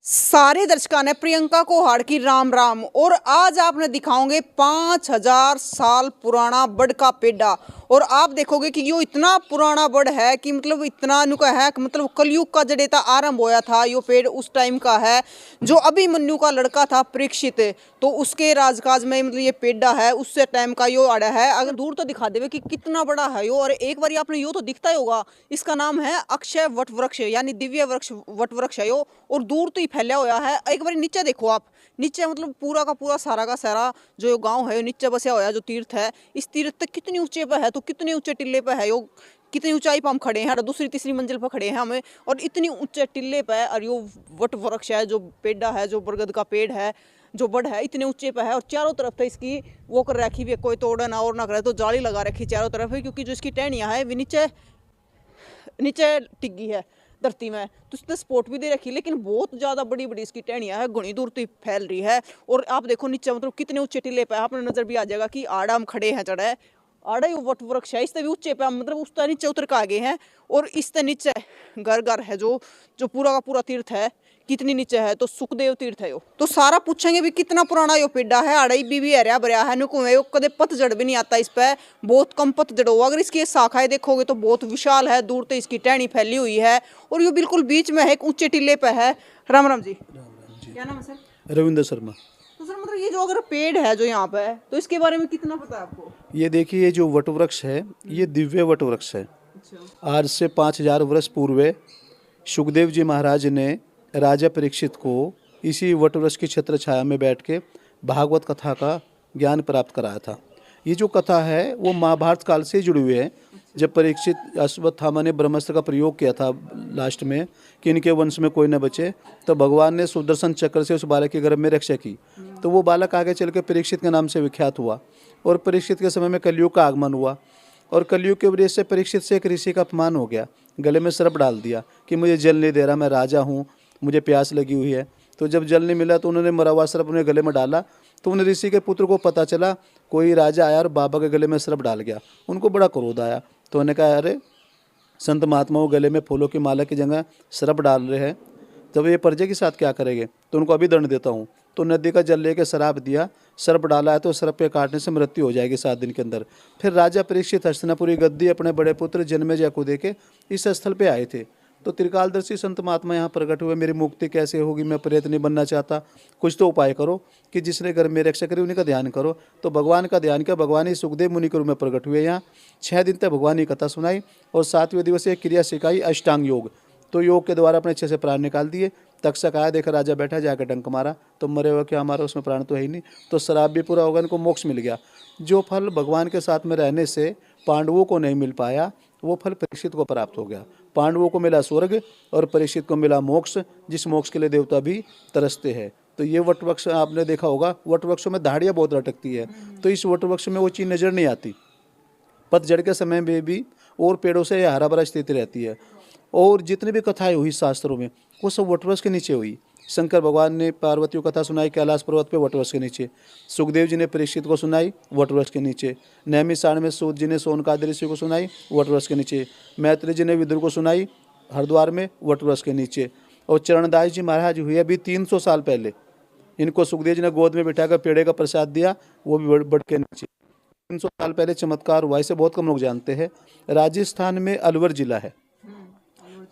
सारे दर्शकों ने प्रियंका कोहाड़ की राम राम। और आज आपने दिखाओगे 5000 साल पुराना बड़ का पेड़ा। और आप देखोगे कि यो इतना पुराना बड़ है कि मतलब इतना नुका है कि मतलब कलयुग का जड़ेता आरंभ होया था। यो पेड़ उस टाइम का है जो अभिमन्यु का लड़का था परीक्षित, तो उसके राजकाज में मतलब ये पेड़ा है उससे टाइम का यो आड़ा है। अगर दूर तो दिखा देवे कि कितना बड़ा है यो। और एक बार आपने यो तो दिखता ही होगा, इसका नाम है अक्षय वट वृक्ष यानी दिव्य वृक्ष वट वृक्ष है यो। और दूर तो ही फैला हुआ है। एक बार नीचे देखो आप, नीचे मतलब पूरा का पूरा सारा का सारा जो गांव है नीचे बसा हुआ है। जो तीर्थ है, इस तीर्थ तक कितनी ऊंचे पे है, तो कितने ऊंचे टिल्ले पे है यो, कितनी ऊंचाई पर हम खड़े हैं, दूसरी तीसरी मंजिल पर खड़े हैं हमें। और इतनी ऊंचे टिल्ले पे और यो वट वृक्ष है, जो पेड़ा है, जो बरगद का पेड़ है, जो बड़ है, इतने ऊंचे पे है। और चारों तरफ तो इसकी वो कर रखी भी, कोई तोड़े ना और ना करे, तो जाली लगा रखी चारों तरफ है। क्योंकि जो इसकी टहनियाँ है वे नीचे नीचे टिग्गी है धरती में, तो इसने सपोर्ट भी दे रखी। लेकिन बहुत ज़्यादा बड़ी बड़ी इसकी टहनियाँ है, घनी दूर तक फैल रही है। और आप देखो नीचे मतलब कितने ऊंचे टिल्ले पे आपने नजर भी आ जाएगा कि आड़ा हम खड़े हैं, चढ़े आड़ा ही वट वृक्ष है। इससे भी ऊंचे पे मतलब उस तरह नीचे उतर के आगे हैं। और इससे नीचे घर घर है, जो जो पूरा का पूरा तीर्थ है, कितनी नीचे है तो सुखदेव तीर्थ है यो। तो सारा पूछेंगे भी कितना पुराना यो पेड़ा है। आड़ई भी हरिया भरिया है, नुकु में कदे पतझड़ भी नहीं आता इस पे, बहुत कम पतझड़ होगा। अगर इसकी शाखाएं देखोगे तो बहुत विशाल है, दूर तक इसकी टहनी फैली हुई है। और ये बिल्कुल बीच में है, एक ऊंचे टिल्ले पे है। राम राम जी। क्या नाम है सर? रविंद्र शर्मा। तो सर मतलब ये जो अगर पेड़ है जो यहाँ पे है, तो इसके बारे में कितना पता है आपको? ये देखिए, ये जो वटवृक्ष है ये दिव्य वटवृक्ष है। अच्छा। आज से 5000 वर्ष पूर्व सुखदेव जी महाराज ने राजा परीक्षित को इसी वटवृक्ष की छत्र छाया में बैठ के भागवत कथा का ज्ञान प्राप्त कराया था। ये जो कथा है वो महाभारत काल से जुड़ी हुई है। जब परीक्षित अश्वत्थामा ने ब्रह्मास्त्र का प्रयोग किया था लास्ट में कि इनके वंश में कोई न बचे, तो भगवान ने सुदर्शन चक्र से उस बालक के गर्भ में रक्षा की। तो वो बालक आगे चल के परीक्षित के नाम से विख्यात हुआ। और परीक्षित के समय में कलयुग का आगमन हुआ। और कलयुग के वजह से परीक्षित से एक ऋषि का अपमान हो गया, गले में सर्प डाल दिया कि मुझे जल नहीं दे रहा, मैं राजा हूँ, मुझे प्यास लगी हुई है। तो जब जल नहीं मिला तो उन्होंने मरा हुआ सर्प अपने गले में डाला। तो उन ऋषि के पुत्र को पता चला कोई राजा आया और बाबा के गले में सर्प डाल गया। उनको बड़ा क्रोध आया, तो उन्होंने कहा अरे संत महात्माओं गले में फूलों की माला की जगह सर्प डाल रहे हैं, तब ये प्रजा के साथ क्या करेंगे, तो उनको अभी दंड देता हूँ। तो नदी का जल लेके श्राप दिया, सर्प डाला है तो सर्प पे काटने से मृत्यु हो जाएगी 7 दिन के अंदर। फिर राजा परीक्षित हस्तिनापुरी गद्दी अपने बड़े पुत्र जन्मेजय को देके इस स्थल पे आए थे। तो त्रिकालदर्शी संत महात्मा यहाँ प्रकट हुए, मेरी मुक्ति कैसे होगी, मैं प्रेत नहीं बनना चाहता, कुछ तो उपाय करो कि जिसने घर में रक्षा करी उन्हीं का ध्यान करो। तो भगवान का ध्यान किया। भगवान ही सुखदेव मुनि के रूप में प्रकट हुए यहाँ। 6 दिन तक भगवान की कथा सुनाई और 7वें दिवस एक क्रिया सिखाई, अष्टांग योग। तो योग के द्वारा अपने अच्छे से प्राण निकाल दिए। तक्षक आया, देखा राजा बैठा, जाकर डंक मारा, तो मरे हुआ क्या हमारा, उसमें प्राण तो है ही नहीं। तो शराब भी पूरा होगा, इनको मोक्ष मिल गया। जो फल भगवान के साथ में रहने से पांडवों को नहीं मिल पाया, वो फल परीक्षित को प्राप्त हो गया। पांडवों को मिला स्वर्ग और परीक्षित को मिला मोक्ष, जिस मोक्ष के लिए देवता भी तरसते हैं। तो ये वटवृक्ष आपने देखा होगा, वटवृक्षों में धाड़ियाँ बहुत लटकती है। तो इस वटवृक्ष में वो चीज़ नजर नहीं आती। पतझड़ के समय में भी और पेड़ों से हरा भरा स्थिति रहती है। और जितनी भी कथाएं हुई शास्त्रों में वो सब वटवृक्ष के नीचे हुई। शंकर भगवान ने पार्वती को कथा सुनाई कैलाश पर्वत पे वटवृक्ष के नीचे। सुखदेव जी ने परीक्षित को सुनाई वटवृक्ष के नीचे। नैमिषारण्य में सूत जी ने सोनकादि ऋषि को सुनाई वटवृक्ष के नीचे। मैत्री जी ने विदुर को सुनाई हरिद्वार में वटवृक्ष के नीचे। और चरणदास जी महाराज हुए अभी 300 साल पहले, इनको सुखदेव जी ने गोद में बिठाकर पेड़े का प्रसाद दिया, वो भी बड़ के नीचे। 300 साल पहले चमत्कार हुआ, इसे बहुत कम लोग जानते हैं। राजस्थान में अलवर जिला है,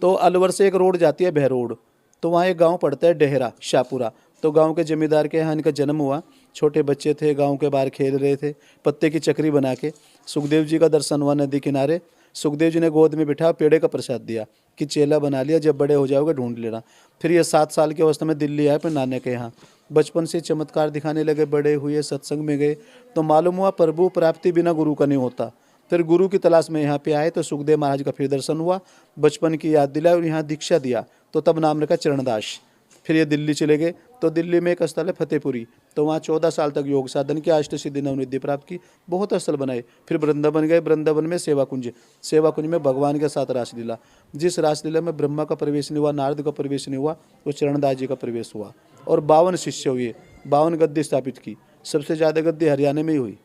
तो अलवर से एक रोड जाती है भै रोड, तो वहाँ एक गांव पड़ता है डेहरा शाहपुरा। तो गांव के जमींदार के यहाँ इनका जन्म हुआ। छोटे बच्चे थे, गांव के बाहर खेल रहे थे, पत्ते की चक्री बना के। सुखदेव जी का दर्शन हुआ नदी किनारे। सुखदेव जी ने गोद में बिठा पेड़े का प्रसाद दिया कि चेला बना लिया, जब बड़े हो जाओगे ढूंढ लेना। फिर ये 7 साल की अवस्था में दिल्ली आए अपने नाने के यहाँ। बचपन से चमत्कार दिखाने लगे, बड़े हुए, सत्संग में गए, तो मालूम हुआ प्रभु प्राप्ति बिना गुरु का नहीं होता। फिर गुरु की तलाश में यहाँ पे आए तो सुखदेव महाराज का फिर दर्शन हुआ, बचपन की याद दिलाई और यहाँ दीक्षा दिया, तो तब नाम रखा चरणदास। फिर ये दिल्ली चले गए, तो दिल्ली में एक स्थल है फतेहपुरी, तो वहाँ 14 साल तक योग साधन किया, अष्ट सिद्धि नवनिधि प्राप्त की, बहुत स्थल बनाए। फिर वृंदावन गए, वृंदावन में सेवा कुंज में भगवान के साथ रासलीला, जिस रासलीला में ब्रह्मा का प्रवेश नहीं हुआ, नारद का प्रवेश नहीं हुआ, वो चरणदास जी का प्रवेश हुआ। और 52 शिष्य हुए, 52 गद्दी स्थापित की। सबसे ज़्यादा गद्दी हरियाणा में ही हुई।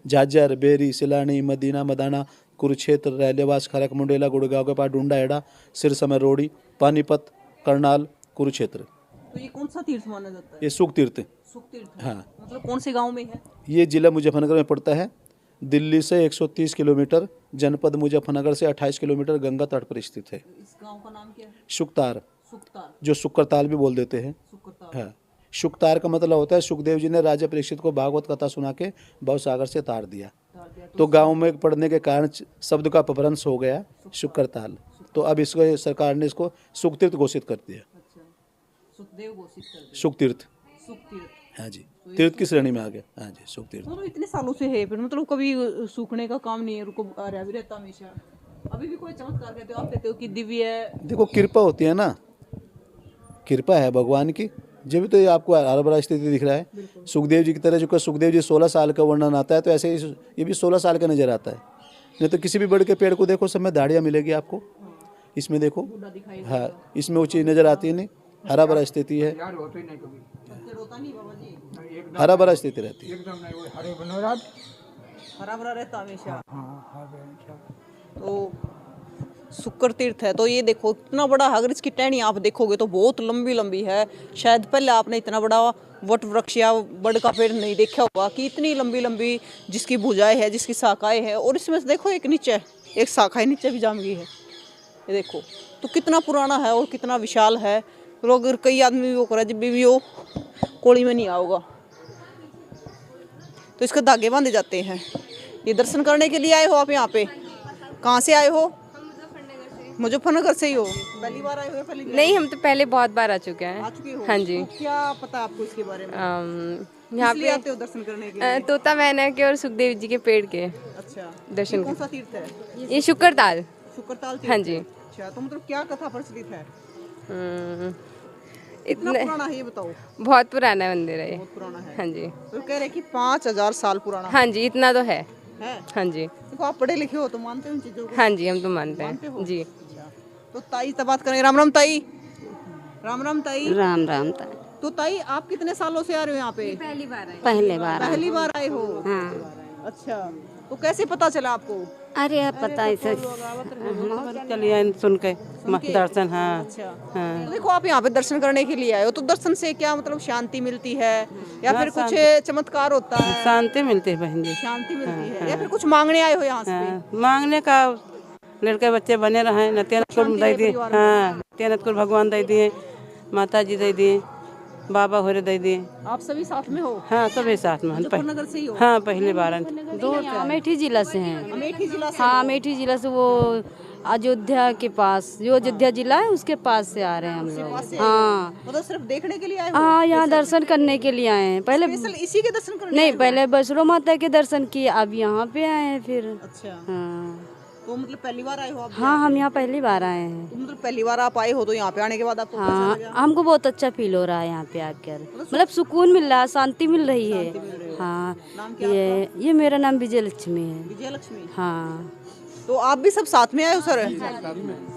झाझर, बेरी, सिलानी, मदीना, मदाना, कुरुक्षेत्र, रैलेवास, खरक, मुंडेला, गुड़गांव के पास, डूंडा हेड़ा, सिरसा में रोड़ी, पानीपत, करनाल, कुरुक्षेत्र। तो ये कौन सा तीर्थ माना जाता है? ये सुख तीर्थ। सुख तीर्थ। हाँ। मतलब कौन से गांव में है? ये जिला मुजफ्फरनगर में पड़ता है। दिल्ली से 130 किलोमीटर, जनपद मुजफ्फरनगर से 28 किलोमीटर गंगा तट पर स्थित है। इस गांव का नाम क्या है? शुकतार, सुखतार। जो शुक्रताल भी बोल देते हैं। सुखतार। हाँ, शुकतार का मतलब होता है सुखदेव जी ने राजा परीक्षित को भागवत कथा सुना के भवसागर से तार दिया, तो गांव में पड़ने के कारण शब्द का अपभ्रंश हो गया शुक्रताल। तो अब इसको सरकार ने इसको सुखतीर्थ घोषित कर दिया। अच्छा, सुखदेव घोषित कर दिया। सुखतीर्थ। सुखतीर्थ। हाँ जी, तीर्थ की श्रेणी में आ गया। हाँ जी, सुखतीर्थ। मतलब इतने सालों से है, फिर मतलब कभी सूखने का काम नहीं है, रुको आ रहा भी रहता हमेशा। अभी भी कोई चमत्कार कहते हो आप, कहते हो कि दिव्य है। देखो कृपा होती है ना, कृपा है भगवान की, जब तो ये आपको हर बड़ा स्थिति दिख रहा है। सुखदेव जी की तरह, जो सुखदेव जी 16 साल का वर्णन आता है, तो ऐसे ही ये भी 16 साल का नजर आता है। नहीं तो किसी भी बड़ के पेड़ को देखो, सब में दाढ़ियाँ मिलेगी आपको। इसमें देखो, हाँ, इसमें वो चीज़ नजर आती है नहीं, हरा भरा स्थिति है, हरा भरा स्थिति रहती है। हरा भरा रहता हमेशा। तो शुक्र तीर्थ है। तो ये देखो इतना बड़ा है, अगर इसकी टहनी आप देखोगे तो बहुत लंबी लंबी है। शायद पहले आपने इतना बड़ा वट वृक्ष या बड़ का पेड़ नहीं देखा होगा कि इतनी लंबी लंबी जिसकी भुजाएं है, जिसकी शाखाएं है। और इसमें से देखो एक नीचे एक शाखा नीचे भी जाम गई है, ये देखो। तो कितना पुराना है और कितना विशाल है। तो अगर कई आदमी वो करे, जब भी वो कोड़ी में नहीं आओगा तो इसके धागे बांधे जाते हैं। ये दर्शन करने के लिए आए हो आप यहाँ पे? कहाँ से आए हो? मुजफ्फरनगर से ही हो? पहली बार आए हो या पहली बार? नहीं, हम तो पहले बहुत बार आ चुके हैं। आ चुके हो? हाँ जी। तो क्या पता आपको इसके बारे में? यहाँ इसलिए आते पे हो दर्शन करने के लिए? तोता मैना के और सुखदेव जी के पेड़ के अच्छा, दर्शन ये कौन सा तीर्थ है? ये शुक्रताल। शुक्रताल तीर्थ। हाँ जी। अच्छा, तो मतलब क्या कथा प्रचलित है? इतना इतना पुराना है ये बताओ। बहुत पुराना मंदिर है ये। बहुत पुराना है। हाँ जी। तो कह रहे कि 5000 साल पुराना हाँ जी, इतना तो है। है। हाँ जी। देखो आप पढ़े लिखे हो तो मानते हो इन चीजों को? हाँ जी, हम तो मानते मानते हो? हैं जी। अच्छा, तो ताई से बात करें। राम राम ताई। राम राम ताई। राम राम ताई। तो ताई आप कितने सालों से आ रहे हो यहाँ पे? पहली बार है। पहली बार आए हो? हाँ। अच्छा, तो कैसे पता चला आपको? अरे अब पता ऐसे चलिए सुन के दर्शन। हाँ अच्छा, हाँ। तो देखो आप यहाँ पे दर्शन करने के लिए आए हो, तो दर्शन से क्या मतलब शांति मिलती है या फिर कुछ चमत्कार होता है? शांति मिलती है बहन जी। शांति मिलती है या फिर कुछ मांगने आए हो यहाँ से? हाँ, मांगने का लड़के बच्चे बने रहे, नतियानत को दे दिए। हाँ, नतियानत को भगवान दे दिए, माता जी दे दिए, बाबा होरे दे दिए। आप सभी साथ में हो? हाँ, सभी साथ में। मुजफ्फरनगर से ही हो? हाँ, पहली बार। दूर अमेठी जिला से हैं। अमेठी जिला से? हाँ, अमेठी जिला से, वो अयोध्या के पास, जो अयोध्या जिला है उसके पास से आ रहे हैं हम लोग। हाँ, मतलब सिर्फ देखने के लिए आए हो? हाँ, यहाँ दर्शन करने के लिए आए हैं। पहले स्पेशल इसी के दर्शन करने? नहीं, पहले वैष्णो माता के दर्शन किए, अब यहाँ पे आए हैं फिर। अच्छा, हाँ तो मतलब पहली बार आए हो आप? हाँ, हम यहाँ पहली बार आए हैं। तो मतलब पहली बार आप आए हो, तो यहाँ पे आने के बाद आपको कैसा हाँ, लगा? हमको बहुत अच्छा फील हो रहा है यहाँ पे आकर। मतलब सुकून मिल रहा है, शांति मिल रही है। हाँ, नाम क्या ये मेरा नाम विजय लक्ष्मी है। विजय लक्ष्मी। हाँ। तो आप भी सब साथ में आए हो सर?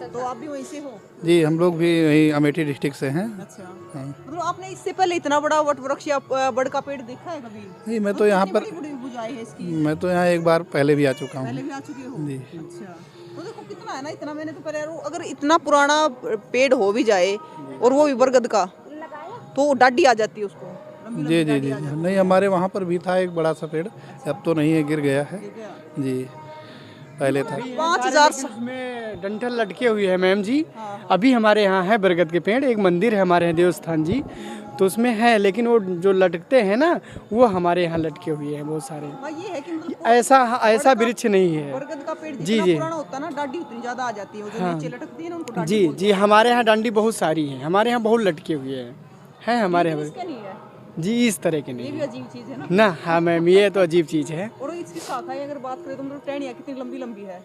तो आप भी वहीं से हो? जी, हम लोग भी वही अमेठी डिस्ट्रिक्ट से हैं। अच्छा, मतलब आपने इससे पहले इतना बड़ा वट वृक्ष या बड़ का पेड़ देखा है कभी? नहीं, मैं तो यहाँ पर कितनी बड़ी भुजाएं है इसकी? मैं तो यहाँ एक बार पहले भी आ चुका पहले हूँ। भी आ चुके हो? जी। अच्छा, तो देखो कितना है ना, इतना मैंने तो पहले, अगर इतना पुराना पेड़ हो भी जाए और वो भी बरगद का, तो डाढ़ी आ जाती है उसको। जी जी जी। नहीं, हमारे वहाँ पर भी था एक बड़ा सा पेड़, अब तो नहीं है, गिर गया है। जी, पहले था। 5000 में डंठल लटके हुए हैं मैम जी। अभी हमारे यहाँ है बरगद के पेड़, एक मंदिर है हमारे यहाँ देवस्थान जी, तो उसमें है, लेकिन वो जो लटकते हैं ना, वो हमारे यहाँ लटके हुए हैं बहुत सारे। ये है कि मतलब ऐसा वृक्ष नहीं है। बरगद का पेड़ जी, जितना जी। पुराना होता है ना, डाढ़ी उतनी ज्यादा आ जाती है, वो जो नीचे लटकती है ना, उनको डाढ़ी जी बोलते जी, हमारे यहाँ डंडी बहुत सारी है, हमारे यहाँ बहुत लटके हुए हैं हमारे हैं। यहाँ। इसका नहीं है, जी, इस तरह के ये नहीं भी है अजीब चीज है ना। ना। हाँ मैम, ये तो अजीब चीज़ है। और इसकी शाखाएं अगर बात करें तो मतलब टहनियाँ कितनी लंबी लंबी है?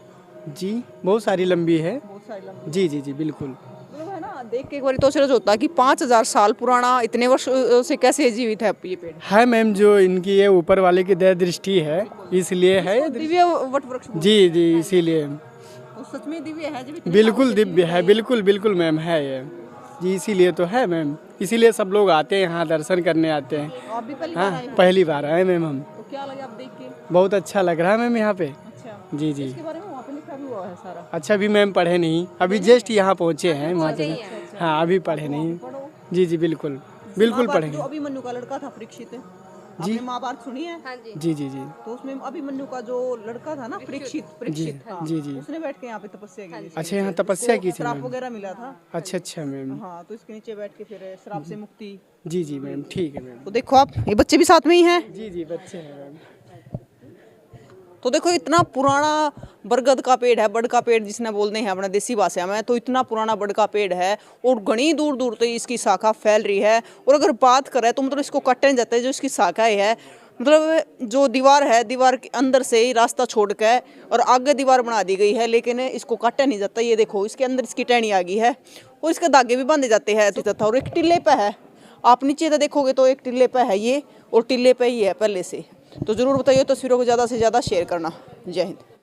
जी, बहुत सारी लंबी है। बहुत सारी लंबी। जी जी जी, बिल्कुल। मतलब है ना, देख के एक बार तो सोच होता है कि 5000 साल पुराना, इतने वर्ष से कैसे जीवित है ये पेड़? है मैम, जो इनकी ये ऊपर वाले की दया दृष्टि है, इसलिए है। दिव्य वट वृक्ष। जी जी, इसीलिए तो सच में दिव्य है जब इतने बिल्कुल सालों से दिव्य है। बिल्कुल बिल्कुल मैम, है ये जी, इसीलिए तो है मैम, इसीलिए सब लोग आते हैं यहाँ, दर्शन करने आते हैं। आप भी पहली बार हाँ, आए हो? पहली बार आए मैम हम। तो क्या लगा आप देख के? बहुत अच्छा लग रहा है मैम यहाँ पे। अच्छा, जी जी। इसके बारे में वहाँ पे लिखा भी हुआ है सारा? अच्छा, अभी मैम पढ़े नहीं, अभी जस्ट यहाँ पहुँचे हैं वहाँ पे। हाँ, अभी पढ़े नहीं। पढ़ो। जी जी बिल्कुल बिल्कुल महाभारत पढ़ेंगे। जो अभिमन्यु का लड़का था परीक्षित, जी। आपने महाभारत सुनी है? जी जी जी तो उसमें अभिमन्यु का जो लड़का था ना परीक्षित हाँ, जी जी। उसने बैठ के यहाँ पे तपस्या की थी। अच्छा, यहाँ तपस्या की थी श्राप मैम। वगैरह मिला था। अच्छा अच्छा मैम। हाँ, तो इसके नीचे बैठ के फिर श्राप से मुक्ति। जी जी मैम, ठीक है मैम। तो देखो आप, ये बच्चे भी साथ में ही हैं। जी जी बच्चे हैं मैम। तो देखो इतना पुराना बरगद का पेड़ है, बड़ का पेड़ जिसने बोलते हैं अपना देसी भाषा में, तो इतना पुराना बड़ का पेड़ है और घनी दूर दूर तक इसकी शाखा फैल रही है। और अगर बात करें तो मतलब इसको काटने नहीं जाता है, जो इसकी शाखाएं है मतलब जो दीवार है, दीवार के अंदर से ही रास्ता छोड़ के और आगे दीवार बना दी गई है, लेकिन इसको काटा नहीं जाता। ये देखो इसके अंदर इसकी टहनी आ गई है और इसके धागे भी बांधे जाते हैं तथा। और एक टिल्ले पे है, आप नीचे तो देखोगे तो एक टिल्ले पे है ये, और टिल्ले पे ही है पहले से। तो ज़रूर बताइए, तस्वीरों को ज़्यादा से ज़्यादा शेयर करना। जय हिंद।